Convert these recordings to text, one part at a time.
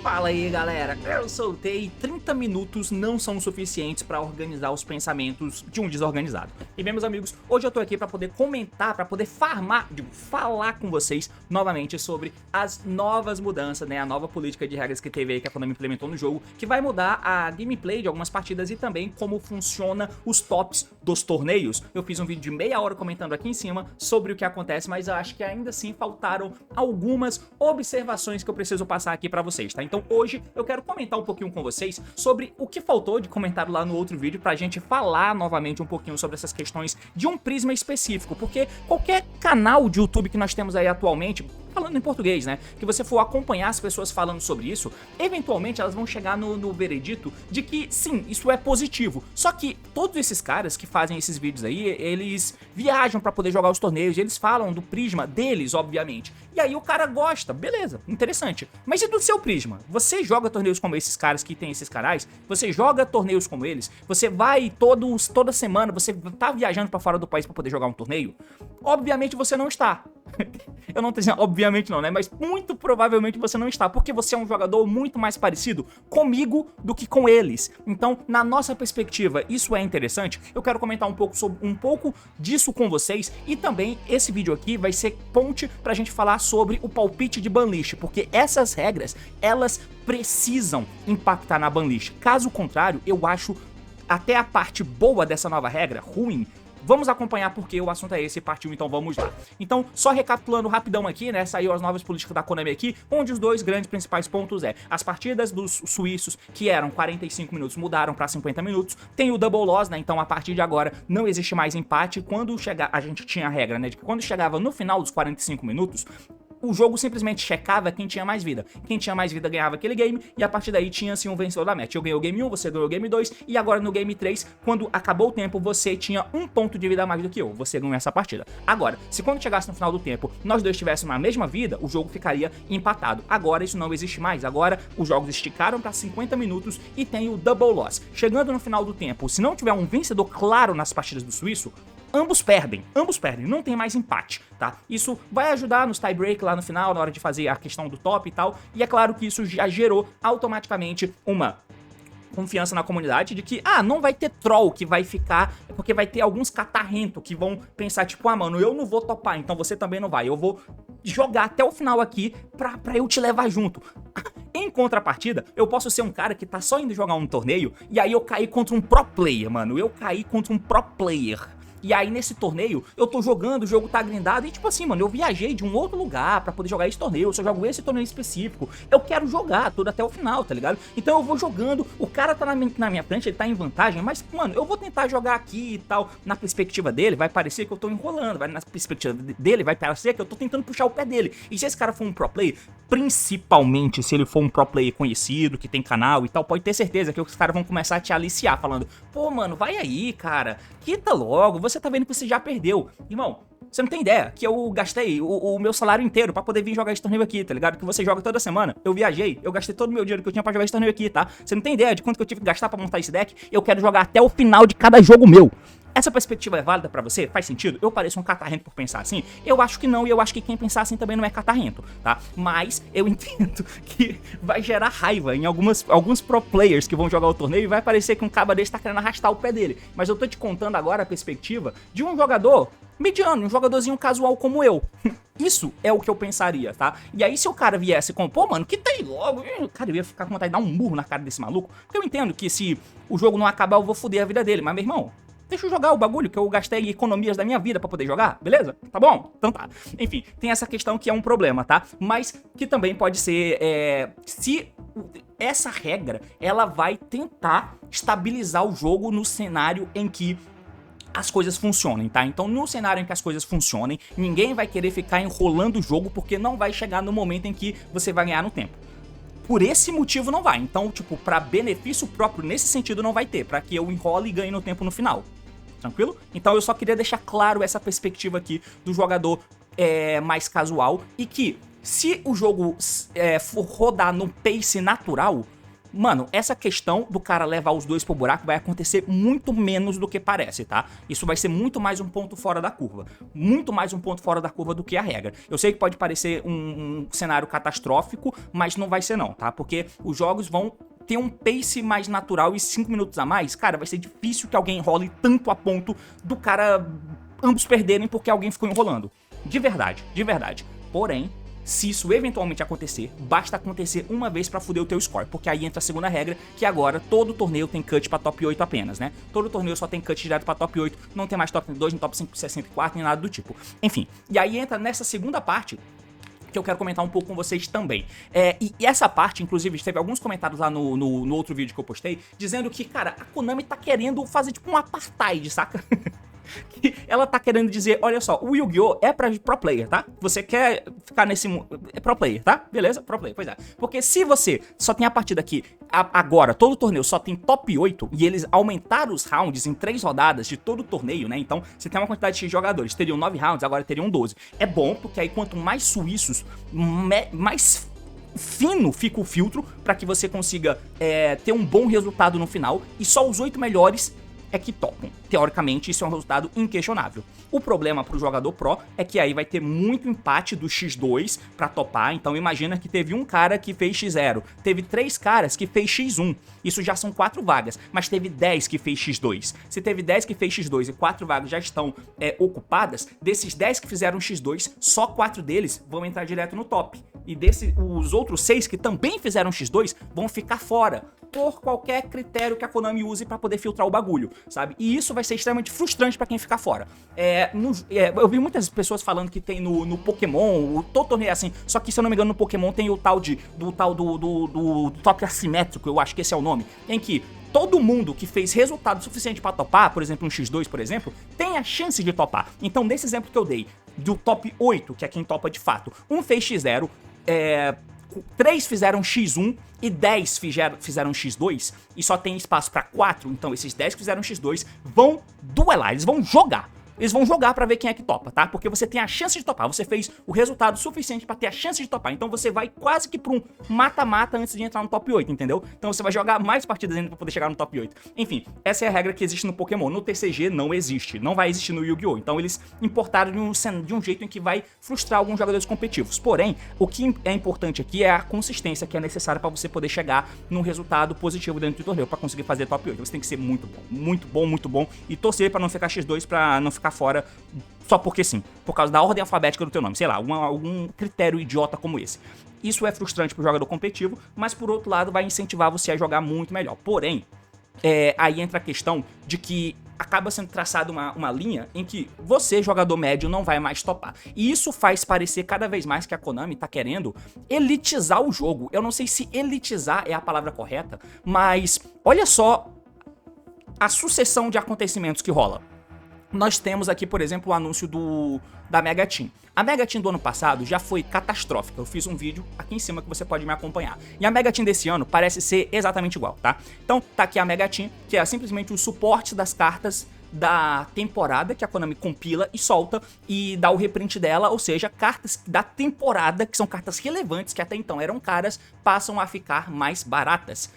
Fala aí, galera, eu soltei 30 minutos não são suficientes para organizar os pensamentos de um desorganizado. E bem, meus amigos, hoje eu tô aqui para poder comentar, para poder falar com vocês novamente sobre as novas mudanças, né, a nova política de regras que teve aí, que a Konami implementou no jogo, que vai mudar a gameplay de algumas partidas e também como funciona os tops dos torneios. Eu fiz um vídeo de meia hora comentando aqui em cima sobre o que acontece, mas eu acho que ainda assim faltaram algumas observações que eu preciso passar aqui para vocês, tá? Então hoje eu quero comentar um pouquinho com vocês sobre o que faltou de comentário lá no outro vídeo pra gente falar novamente um pouquinho sobre essas questões de um prisma específico, porque qualquer canal de YouTube que nós temos aí atualmente, falando em português, né, que você for acompanhar as pessoas falando sobre isso, eventualmente elas vão chegar no veredito de que sim, isso é positivo. Só que todos esses caras que fazem esses vídeos aí, eles viajam pra poder jogar os torneios, eles falam do prisma deles, obviamente. E aí o cara gosta, beleza, interessante. Mas e do seu prisma? Você joga torneios como esses caras que tem esses canais? Você joga torneios como eles? Você vai toda semana, você tá viajando pra fora do país pra poder jogar um torneio? Obviamente você não está. Eu não tô dizendo obviamente não, né? Mas muito provavelmente você não está, porque você é um jogador muito mais parecido comigo do que com eles. Então, na nossa perspectiva, isso é interessante. Eu quero comentar um pouco disso com vocês, e também esse vídeo aqui vai ser ponte pra gente falar sobre o palpite de banlist, porque essas regras, elas precisam impactar na banlist. Caso contrário, eu acho até a parte boa dessa nova regra ruim. Vamos acompanhar porque o assunto é esse, partiu, então vamos lá. Então, só recapitulando rapidão aqui, né, saiu as novas políticas da Konami aqui, onde os dois grandes principais pontos as partidas dos suíços, que eram 45 minutos, mudaram para 50 minutos, tem o double loss, né, então a partir de agora não existe mais empate. Quando chegar, a gente tinha a regra, né, de que quando chegava no final dos 45 minutos, o jogo simplesmente checava quem tinha mais vida. Quem tinha mais vida ganhava aquele game, e a partir daí tinha assim um vencedor da match. Eu ganhei o game 1, você ganhou o game 2, e agora no game 3, quando acabou o tempo, você tinha um ponto de vida a mais do que eu. Você ganhou essa partida. Agora, se quando chegasse no final do tempo, nós dois tivéssemos a mesma vida, o jogo ficaria empatado. Agora isso não existe mais. Agora os jogos esticaram para 50 minutos e tem o double loss. Chegando no final do tempo, se não tiver um vencedor claro nas partidas do suíço, ambos perdem, não tem mais empate, tá? Isso vai ajudar nos tie-break lá no final, na hora de fazer a questão do top e tal, e é claro que isso já gerou automaticamente uma confiança na comunidade de que, não vai ter troll que vai ficar, porque vai ter alguns catarrentos que vão pensar, tipo, mano, eu não vou topar, então você também não vai, eu vou jogar até o final aqui pra eu te levar junto. Em contrapartida, eu posso ser um cara que tá só indo jogar um torneio, e aí eu caí contra um pro player, mano, E aí nesse torneio, eu tô jogando, o jogo tá grindado e tipo assim, mano, eu viajei de um outro lugar pra poder jogar esse torneio, eu só jogo esse torneio específico, eu quero jogar tudo até o final, tá ligado? Então eu vou jogando, o cara tá na minha frente, ele tá em vantagem, mas, mano, eu vou tentar jogar aqui e tal, na perspectiva dele, vai parecer que eu tô enrolando, na perspectiva dele, vai parecer que eu tô tentando puxar o pé dele. E se esse cara for um pro player, principalmente se ele for um pro player conhecido, que tem canal e tal, pode ter certeza que os caras vão começar a te aliciar, falando, pô, mano, vai aí, cara, quita logo, você tá vendo que você já perdeu. Irmão, você não tem ideia que eu gastei o meu salário inteiro pra poder vir jogar esse torneio aqui, tá ligado? Que você joga toda semana. Eu viajei, eu gastei todo o meu dinheiro que eu tinha pra jogar esse torneio aqui, tá? Você não tem ideia de quanto que eu tive que gastar pra montar esse deck. Eu quero jogar até o final de cada jogo meu. Essa perspectiva é válida pra você? Faz sentido? Eu pareço um catarrento por pensar assim? Eu acho que não, e eu acho que quem pensar assim também não é catarrento, tá? Mas eu entendo que vai gerar raiva em alguns pro players que vão jogar o torneio, e vai parecer que um caba desse tá querendo arrastar o pé dele. Mas eu tô te contando agora a perspectiva de um jogador mediano, um jogadorzinho casual como eu. Isso é o que eu pensaria, tá? E aí se o cara viesse com, pô, mano, que tem logo? Cara, eu ia ficar com vontade de dar um burro na cara desse maluco. Porque eu entendo que se o jogo não acabar, eu vou foder a vida dele. Mas, meu irmão, deixa eu jogar o bagulho que eu gastei economias da minha vida pra poder jogar, beleza? Tá bom? Então tá. Enfim, tem essa questão que é um problema, tá? Mas que também pode ser, se essa regra, ela vai tentar estabilizar o jogo no cenário em que as coisas funcionem, tá? Então no cenário em que as coisas funcionem, ninguém vai querer ficar enrolando o jogo, porque não vai chegar no momento em que você vai ganhar no tempo. Por esse motivo não vai. Então, tipo, pra benefício próprio nesse sentido não vai ter, pra que eu enrole e ganhe no tempo no final. Tranquilo? Então eu só queria deixar claro essa perspectiva aqui do jogador mais casual, e que se o jogo for rodar no pace natural, mano, essa questão do cara levar os dois pro buraco vai acontecer muito menos do que parece, tá? Isso vai ser muito mais um ponto fora da curva. Muito mais um ponto fora da curva do que a regra. Eu sei que pode parecer um cenário catastrófico, mas não vai ser não, tá? Porque os jogos vão ter um pace mais natural e 5 minutos a mais, cara, vai ser difícil que alguém enrole tanto a ponto do cara ambos perderem porque alguém ficou enrolando. De verdade, de verdade. Porém, se isso eventualmente acontecer, basta acontecer uma vez pra fuder o teu score, porque aí entra a segunda regra, que agora todo torneio tem cut pra top 8 apenas, né? Todo torneio só tem cut direto pra top 8, não tem mais top 2, nem top 564, nem nada do tipo. Enfim, e aí entra nessa segunda parte que eu quero comentar um pouco com vocês também. E essa parte, inclusive, teve alguns comentários lá no outro vídeo que eu postei, dizendo que, cara, a Konami tá querendo fazer tipo um apartheid, saca? Que ela tá querendo dizer, olha só, o Yu-Gi-Oh! É pra pro player, tá? Você quer ficar nesse mundo, é pro player, tá? Beleza? Pro player, pois é. Porque se você só tem a partida aqui, agora, todo torneio só tem top 8, e eles aumentaram os rounds em 3 rodadas de todo o torneio, né? Então, você tem uma quantidade de jogadores, teriam 9 rounds, agora teriam 12. É bom, porque aí quanto mais suíços, mais fino fica o filtro pra que você consiga ter um bom resultado no final, e só os 8 melhores é que topam. Teoricamente, isso é um resultado inquestionável. O problema pro jogador pro é que aí vai ter muito empate do X2 pra topar, então imagina que teve um cara que fez X0, teve 3 caras que fez X1, isso já são 4 vagas, mas teve 10 que fez X2. Se teve 10 que fez X2 e 4 vagas já estão ocupadas, desses 10 que fizeram X2, só 4 deles vão entrar direto no top. E os outros 6 que também fizeram X2 vão ficar fora, por qualquer critério que a Konami use pra poder filtrar o bagulho, sabe? E isso vai ser extremamente frustrante pra quem ficar fora. Eu vi muitas pessoas falando que tem no Pokémon, todo torneio é assim, só que se eu não me engano no Pokémon tem o tal do top assimétrico, eu acho que esse é o nome, em que todo mundo que fez resultado suficiente pra topar, por exemplo, um X2, por exemplo, tem a chance de topar. Então, nesse exemplo que eu dei, do top 8, que é quem topa de fato, um fez X0, 3 fizeram X1 e 10 fizeram X2 e só tem espaço pra 4, então esses 10 que fizeram X2 vão duelar, eles vão jogar. Eles vão jogar pra ver quem é que topa, tá? Porque você tem a chance de topar, você fez o resultado suficiente pra ter a chance de topar. Então você vai quase que pra um mata-mata antes de entrar no top 8, entendeu? Então você vai jogar mais partidas ainda pra poder chegar no top 8. Enfim, essa é a regra que existe no Pokémon. No TCG não existe, não vai existir no Yu-Gi-Oh! Então eles importaram de um jeito em que vai frustrar alguns jogadores competitivos. Porém, o que é importante aqui é a consistência que é necessária pra você poder chegar num resultado positivo dentro do torneio, pra conseguir fazer top 8. Você tem que ser muito bom, muito bom, muito bom, e torcer pra não ficar X2, pra não ficar fora só porque sim, por causa da ordem alfabética do teu nome, sei lá, algum critério idiota como esse. Isso é frustrante pro jogador competitivo, mas por outro lado vai incentivar você a jogar muito melhor. Porém, aí entra a questão de que acaba sendo traçada uma linha em que você, jogador médio, não vai mais topar. E isso faz parecer cada vez mais que a Konami tá querendo elitizar o jogo. Eu não sei se elitizar é a palavra correta, mas olha só a sucessão de acontecimentos que rola. Nós temos aqui, por exemplo, o anúncio da Mega Team. A Mega Team do ano passado já foi catastrófica. Eu fiz um vídeo aqui em cima que você pode me acompanhar. E a Mega Team desse ano parece ser exatamente igual, tá? Então, tá aqui a Mega Team, que é simplesmente o suporte das cartas da temporada que a Konami compila e solta e dá o reprint dela, ou seja, cartas da temporada, que são cartas relevantes, que até então eram caras, passam a ficar mais baratas.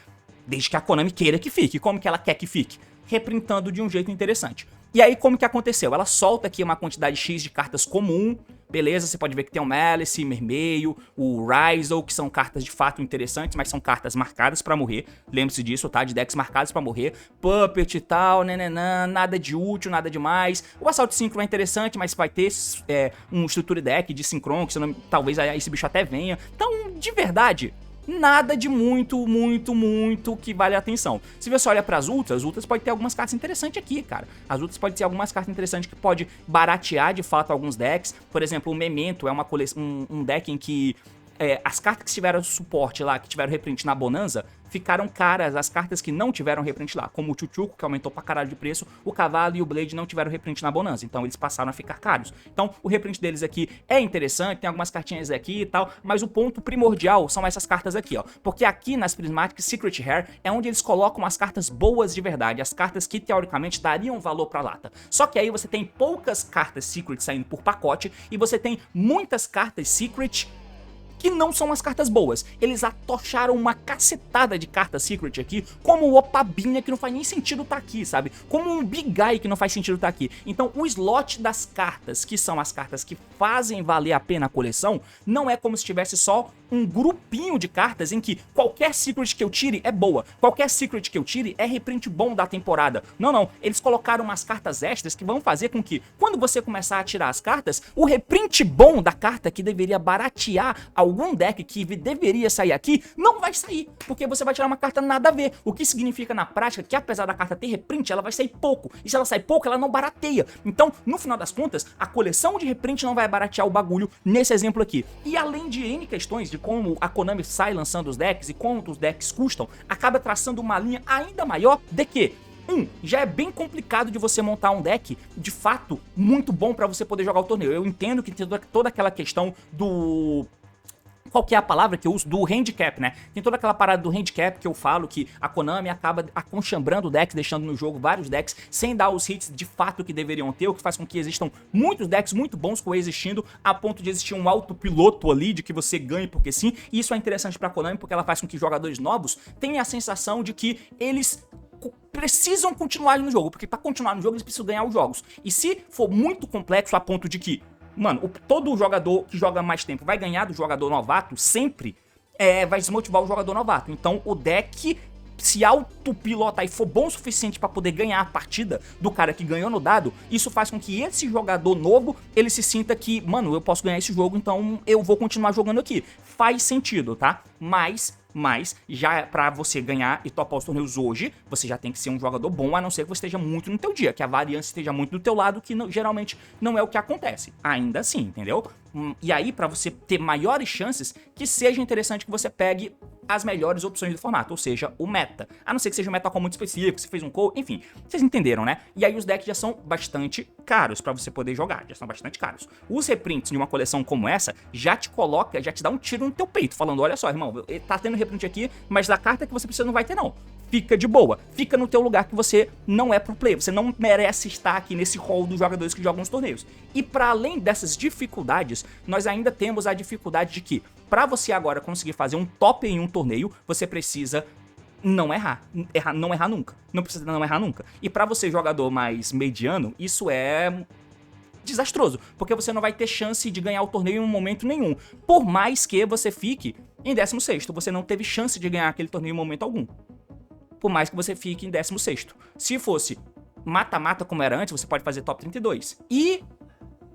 Desde que a Konami queira que fique. Como que ela quer que fique? Reprintando de um jeito interessante. E aí, como que aconteceu? Ela solta aqui uma quantidade X de cartas comum, beleza? Você pode ver que tem o Malice, Mermeio, o Ryzel, que são cartas de fato interessantes, mas são cartas marcadas pra morrer. Lembre-se disso, tá? De decks marcados pra morrer. Puppet e tal, nada de útil, nada demais. O Assault Synchro é interessante, mas vai ter um Structure Deck de Synchron, que talvez esse bicho até venha. Então, de verdade, nada de muito que vale a atenção. Se você olha para as Ultras pode ter algumas cartas interessantes aqui, cara. As Ultras pode ter algumas cartas interessantes que pode baratear de fato alguns decks. Por exemplo, o Memento é um deck em que as cartas que tiveram suporte lá, que tiveram reprint na Bonanza, ficaram caras. As cartas que não tiveram reprint lá, como o Chuchuco, que aumentou pra caralho de preço, o Cavalo e o Blade não tiveram reprint na Bonanza, então eles passaram a ficar caros. Então o reprint deles aqui é interessante, tem algumas cartinhas aqui e tal, mas o ponto primordial são essas cartas aqui, ó. Porque aqui nas Prismatic Secret Rare é onde eles colocam as cartas boas de verdade, as cartas que teoricamente dariam valor pra lata. Só que aí você tem poucas cartas Secret saindo por pacote e você tem muitas cartas Secret que não são as cartas boas. Eles atocharam uma cacetada de carta Secret aqui, como o Opabinha, que não faz nem sentido tá aqui, sabe? Como um Big Guy, que não faz sentido tá aqui. Então o slot das cartas, que são as cartas que fazem valer a pena a coleção, não é como se tivesse só um grupinho de cartas em que qualquer Secret que eu tire é boa, qualquer Secret que eu tire é reprint bom da temporada. Não, não, eles colocaram umas cartas extras que vão fazer com que, quando você começar a tirar as cartas, o reprint bom da carta que deveria baratear algum deck que deveria sair aqui, não vai sair, porque você vai tirar uma carta nada a ver, o que significa na prática que apesar da carta ter reprint, ela vai sair pouco, e se ela sai pouco, ela não barateia. Então, no final das contas, a coleção de reprint não vai baratear o bagulho nesse exemplo aqui. E além de N questões de como a Konami sai lançando os decks e quanto os decks custam, acaba traçando uma linha ainda maior de que já é bem complicado de você montar um deck, de fato, muito bom pra você poder jogar o torneio. Eu entendo que tem toda aquela questão do... Qual que é a palavra que eu uso? Do handicap, né? Tem toda aquela parada do handicap que eu falo que a Konami acaba aconchambrando decks, deixando no jogo vários decks sem dar os hits de fato que deveriam ter, o que faz com que existam muitos decks muito bons coexistindo, a ponto de existir um autopiloto ali, de que você ganhe porque sim. E isso é interessante pra Konami porque ela faz com que jogadores novos tenham a sensação de que eles precisam continuar no jogo, porque pra continuar no jogo eles precisam ganhar os jogos. E se for muito complexo a ponto de que, mano, todo jogador que joga mais tempo vai ganhar do jogador novato, sempre, vai desmotivar o jogador novato. Então o deck, se autopilotar e for bom o suficiente pra poder ganhar a partida do cara que ganhou no dado, isso faz com que esse jogador novo, ele se sinta que, mano, eu posso ganhar esse jogo, então eu vou continuar jogando aqui. Faz sentido, tá? Mas já pra você ganhar e topar os torneios hoje, você já tem que ser um jogador bom, a não ser que você esteja muito no teu dia, que a variância esteja muito do teu lado, que geralmente não é o que acontece. Ainda assim, entendeu? E aí, pra você ter maiores chances, que seja interessante que você pegue as melhores opções do formato, ou seja, o meta. A não ser que seja um meta muito específico, você fez um call, enfim, vocês entenderam, né? E aí os decks já são bastante caros pra você poder jogar, já são bastante caros. Os reprints de uma coleção como essa já te coloca, já te dá um tiro no teu peito, falando, olha só, irmão, tá tendo reprint aqui, mas da carta que você precisa não vai ter não. Fica de boa, fica no teu lugar que você não é pro player, você não merece estar aqui nesse hall dos jogadores que jogam os torneios. E para além dessas dificuldades, nós ainda temos a dificuldade de que, para você agora conseguir fazer um top em um torneio, você precisa não errar, não errar nunca, não precisa não errar nunca. E para você jogador mais mediano, isso é desastroso, porque você não vai ter chance de ganhar o torneio em um momento nenhum. Por mais que você fique em 16º, você não teve chance de ganhar aquele torneio em momento algum. Por mais que você fique em 16º. Se fosse mata-mata como era antes, você pode fazer top 32 e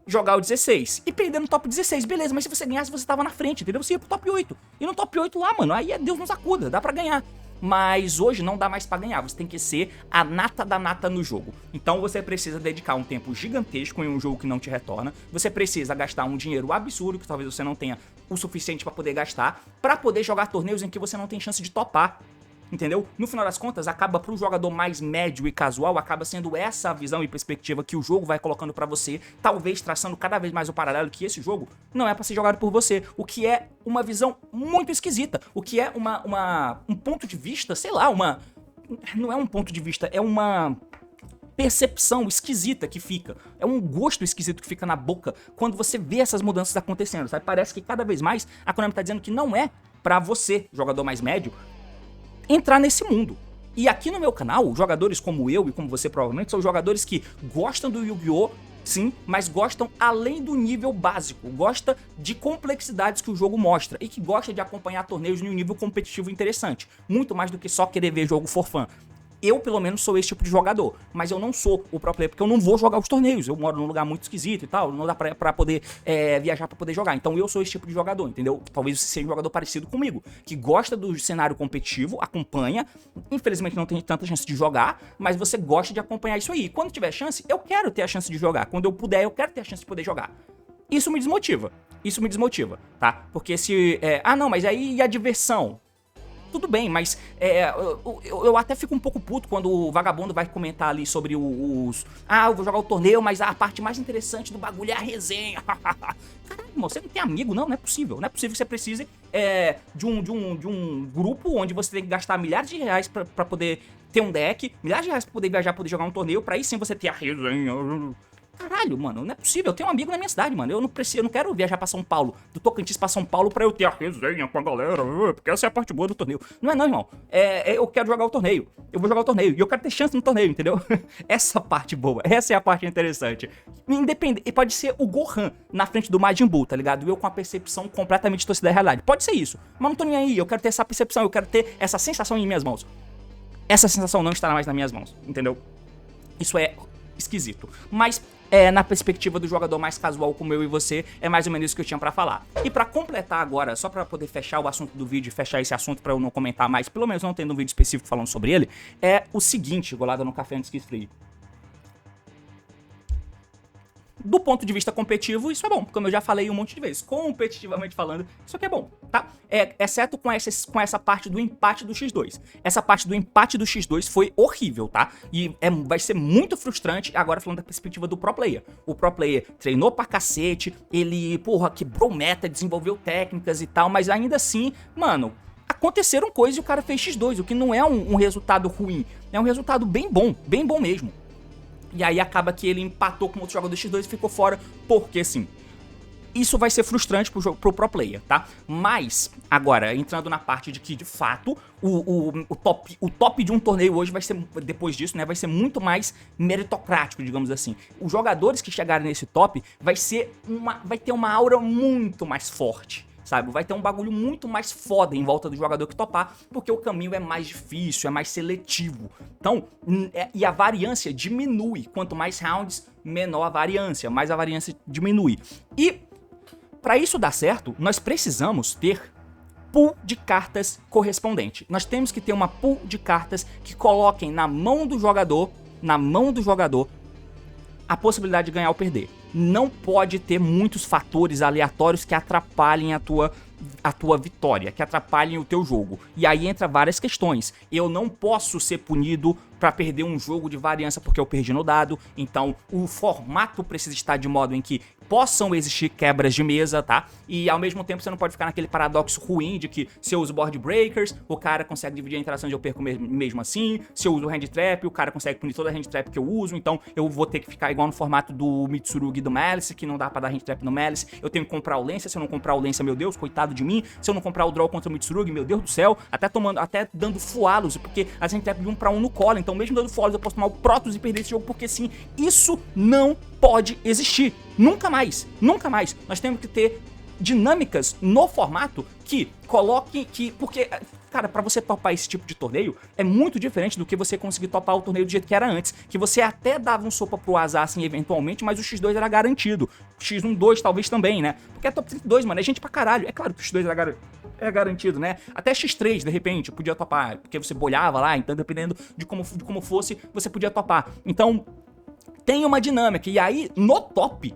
jogar o 16 e perder no top 16, beleza, mas se você ganhasse, você tava na frente, entendeu? Você ia pro top 8. E no top 8 lá, mano, aí é Deus nos acuda, dá pra ganhar. Mas hoje não dá mais pra ganhar, você tem que ser a nata da nata no jogo. Então você precisa dedicar um tempo gigantesco em um jogo que não te retorna, você precisa gastar um dinheiro absurdo, que talvez você não tenha o suficiente pra poder gastar, pra poder jogar torneios em que você não tem chance de topar. Entendeu? No final das contas, acaba pro jogador mais médio e casual, acaba sendo essa a visão e perspectiva que o jogo vai colocando pra você, talvez traçando cada vez mais o paralelo que esse jogo não é pra ser jogado por você, o que é uma visão muito esquisita, o que é um ponto de vista, sei lá, não é um ponto de vista, é uma percepção esquisita que fica, é um gosto esquisito que fica na boca quando você vê essas mudanças acontecendo, sabe? Parece que cada vez mais a Konami tá dizendo que não é pra você, jogador mais médio, entrar nesse mundo. E aqui no meu canal, jogadores como eu e como você provavelmente são jogadores que gostam do Yu-Gi-Oh! Sim, mas gostam além do nível básico, gosta de complexidades que o jogo mostra e que gosta de acompanhar torneios em um nível competitivo interessante, muito mais do que só querer ver jogo for fun. Eu, pelo menos, sou esse tipo de jogador, mas eu não sou o pro player, porque eu não vou jogar os torneios, eu moro num lugar muito esquisito e tal, não dá pra poder viajar pra poder jogar, então eu sou esse tipo de jogador, entendeu? Talvez você seja um jogador parecido comigo, que gosta do cenário competitivo, acompanha, infelizmente não tem tanta chance de jogar, mas você gosta de acompanhar isso aí, e quando tiver chance, eu quero ter a chance de jogar, quando eu puder, eu quero ter a chance de poder jogar. Isso me desmotiva, tá? Porque se... não, mas aí e a diversão? Tudo bem, mas eu até fico um pouco puto quando o vagabundo vai comentar ali sobre eu vou jogar o torneio, mas a parte mais interessante do bagulho é a resenha. Caralho, irmão, você não tem amigo, não é possível. Não é possível que você precise de um grupo onde você tem que gastar milhares de reais pra poder ter um deck, milhares de reais pra poder viajar, poder jogar um torneio, pra aí sim você ter a resenha. Caralho, mano, não é possível. Eu tenho um amigo na minha cidade, mano. Eu não quero viajar pra São Paulo, do Tocantins pra São Paulo pra eu ter a resenha com a galera, porque essa é a parte boa do torneio. Não é não, irmão. Eu quero jogar o torneio. Eu vou jogar o torneio. E eu quero ter chance no torneio, entendeu? Essa parte boa. Essa é a parte interessante. Independente. E pode ser o Gohan na frente do Majin Buu, tá ligado? Eu com a percepção completamente distorcida da realidade. Pode ser isso. Mas não tô nem aí. Eu quero ter essa percepção. Eu quero ter essa sensação em minhas mãos. Essa sensação não estará mais nas minhas mãos, entendeu? Isso é esquisito. Mas na perspectiva do jogador mais casual como eu e você, é mais ou menos isso que eu tinha pra falar. E pra completar agora, só pra poder fechar o assunto do vídeo, fechar esse assunto pra eu não comentar mais, pelo menos não tendo um vídeo específico falando sobre ele, é o seguinte, golada no café antes que esfrie. Do ponto de vista competitivo, isso é bom, como eu já falei um monte de vezes. Competitivamente falando, isso aqui é bom, tá? Exceto com essa parte do empate do X2. Essa parte do empate do X2 foi horrível, tá? E vai ser muito frustrante, agora falando da perspectiva do pro player. O pro player treinou pra cacete, ele, porra, quebrou meta, desenvolveu técnicas e tal, mas ainda assim, mano, aconteceram coisas e o cara fez X2, o que não é um resultado ruim, é um resultado bem bom mesmo. E aí acaba que ele empatou com outro jogador X2 e ficou fora, porque sim. Isso vai ser frustrante pro pro player, tá? Mas, agora, entrando na parte de que, de fato, o top de um torneio hoje vai ser, depois disso, né, vai ser muito mais meritocrático, digamos assim. Os jogadores que chegarem nesse top vai ter uma aura muito mais forte, sabe? Vai ter um bagulho muito mais foda em volta do jogador que topar, porque o caminho é mais difícil, é mais seletivo. Então, e a variância diminui. Quanto mais rounds, menor a variância, mais a variância diminui. E, para isso dar certo, nós precisamos ter pool de cartas correspondente. Nós temos que ter uma pool de cartas que coloquem na mão do jogador, a possibilidade de ganhar ou perder. Não pode ter muitos fatores aleatórios que atrapalhem a tua vitória, que atrapalhem o teu jogo. E aí entra várias questões. Eu não posso ser punido pra perder um jogo de variância porque eu perdi no dado. Então o formato precisa estar de modo em que possam existir quebras de mesa, tá? E ao mesmo tempo você não pode ficar naquele paradoxo ruim de que se eu uso board breakers, o cara consegue dividir a interação e eu perco mesmo assim. Se eu uso hand trap, o cara consegue punir toda a hand trap que eu uso. Então eu vou ter que ficar igual no formato do Mitsurugi e do Malice, que não dá pra dar hand trap no Malice. Eu tenho que comprar o Lancia, se eu não comprar o Lancia, meu Deus, coitado de mim. Se eu não comprar o draw contra o Mitsurugi, meu Deus do céu, até dando fualos, porque as hand trap de 1 pra 1 no colo. Então mesmo dando fualos eu posso tomar o Protoss e perder esse jogo, porque sim, isso não pode existir. Nunca mais. Nós temos que ter dinâmicas no formato que coloquem porque, cara, pra você topar esse tipo de torneio é muito diferente do que você conseguir topar o torneio do jeito que era antes, que você até dava um sopa pro azar assim eventualmente, mas o X2 era garantido. O X1, 2 talvez também, né? Porque é top 32, mano, é gente pra caralho. É claro que o X2 é garantido, né? Até X3, de repente, podia topar, porque você bolhava lá, então dependendo de como fosse, você podia topar. Então, tem uma dinâmica, e aí no top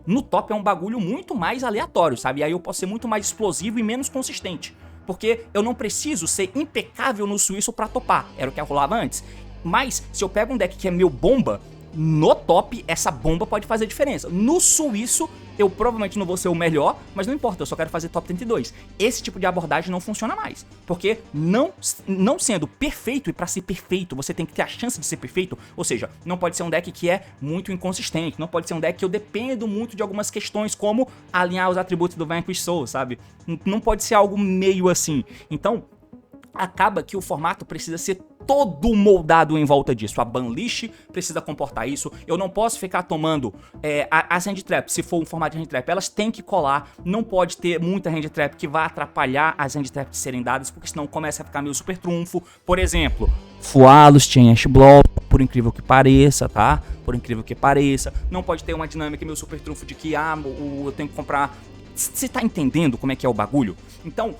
é um bagulho muito mais aleatório, sabe? E aí eu posso ser muito mais explosivo e menos consistente, porque eu não preciso ser impecável no suíço pra topar, era o que rolava antes. Mas se eu pego um deck que é meu bomba, no top essa bomba pode fazer diferença. No suíço eu provavelmente não vou ser o melhor, mas não importa, eu só quero fazer top 32. Esse tipo de abordagem não funciona mais, porque não sendo perfeito, e pra ser perfeito você tem que ter a chance de ser perfeito, ou seja, não pode ser um deck que é muito inconsistente, não pode ser um deck que eu dependo muito de algumas questões, como alinhar os atributos do Vanquish Soul, sabe? Não pode ser algo meio assim. Então, acaba que o formato precisa ser todo moldado em volta disso. A banlist precisa comportar isso. Eu não posso ficar tomando as hand traps, se for um formato de hand trap, elas têm que colar. Não pode ter muita hand trap que vai atrapalhar as hand traps de serem dadas, porque senão começa a ficar meio super trunfo. Por exemplo, Fualos, Chain Ash Block, por incrível que pareça, tá? Por incrível que pareça. Não pode ter uma dinâmica meio super trunfo de que, eu tenho que comprar... Você tá entendendo como é que é o bagulho? Então,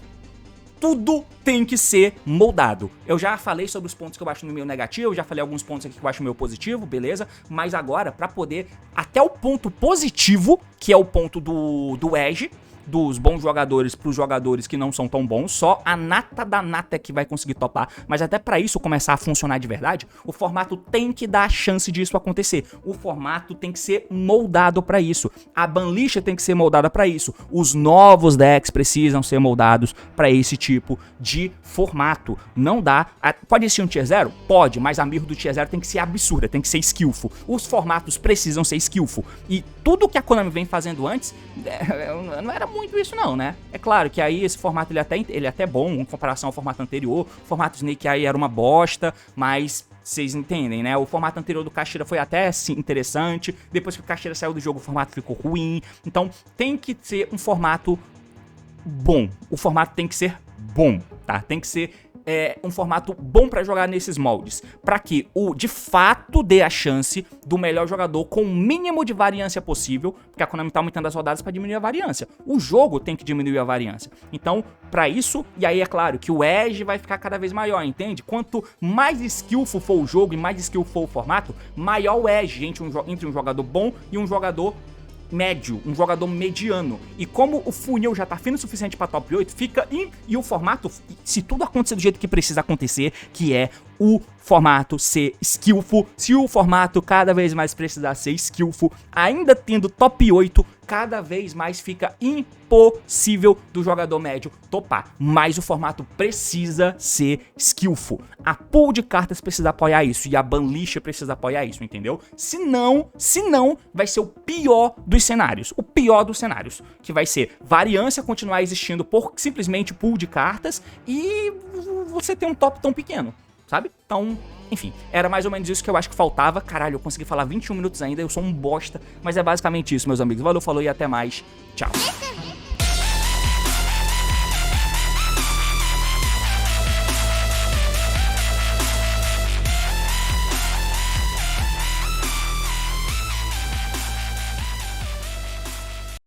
tudo tem que ser moldado. Eu já falei sobre os pontos que eu acho no meu negativo, já falei alguns pontos aqui que eu acho no meu positivo, beleza? Mas agora, pra poder, até o ponto positivo, que é o ponto do Edge, dos bons jogadores pros jogadores que não são tão bons, só a nata da nata é que vai conseguir topar, mas até pra isso começar a funcionar de verdade, o formato tem que dar a chance disso acontecer, o formato tem que ser moldado pra isso, a banlist tem que ser moldada pra isso, os novos decks precisam ser moldados pra esse tipo de formato, não dá, pode existir um Tier 0? Pode, mas a mirror do Tier 0 tem que ser absurda, tem que ser skillful, os formatos precisam ser skillful, e tudo que a Konami vem fazendo antes, não era muito isso não, né? É claro que aí esse formato ele é até bom em comparação ao formato anterior, o formato Snake aí era uma bosta, mas vocês entendem, né? O formato anterior do Caxira foi até assim, interessante, depois que o Caxira saiu do jogo o formato ficou ruim, então tem que ser um formato bom, o formato tem que ser bom, tá? Tem que ser um formato bom pra jogar nesses moldes, pra que de fato dê a chance do melhor jogador com o mínimo de variância possível, porque a Konami tá aumentando as rodadas pra diminuir a variância. O jogo tem que diminuir a variância. Então, pra isso, e aí é claro que o edge vai ficar cada vez maior, entende? Quanto mais skillful for o jogo e mais skillful for o formato, maior o edge entre um jogador bom e um jogador médio, um jogador mediano. E como o funil já tá fino o suficiente pra top 8, fica e o formato, se tudo acontecer do jeito que precisa acontecer, que é o formato ser skillful, se o formato cada vez mais precisar ser skillful, ainda tendo top 8, cada vez mais fica impossível do jogador médio topar, mas o formato precisa ser skillful. A pool de cartas precisa apoiar isso e a banlist precisa apoiar isso, entendeu? Se não, vai ser o pior dos cenários, que vai ser variância continuar existindo por simplesmente pool de cartas e você ter um top tão pequeno, sabe? Então, enfim, era mais ou menos isso que eu acho que faltava. Caralho, eu consegui falar 21 minutos ainda, eu sou um bosta, mas é basicamente isso, meus amigos. Valeu, falou e até mais. Tchau.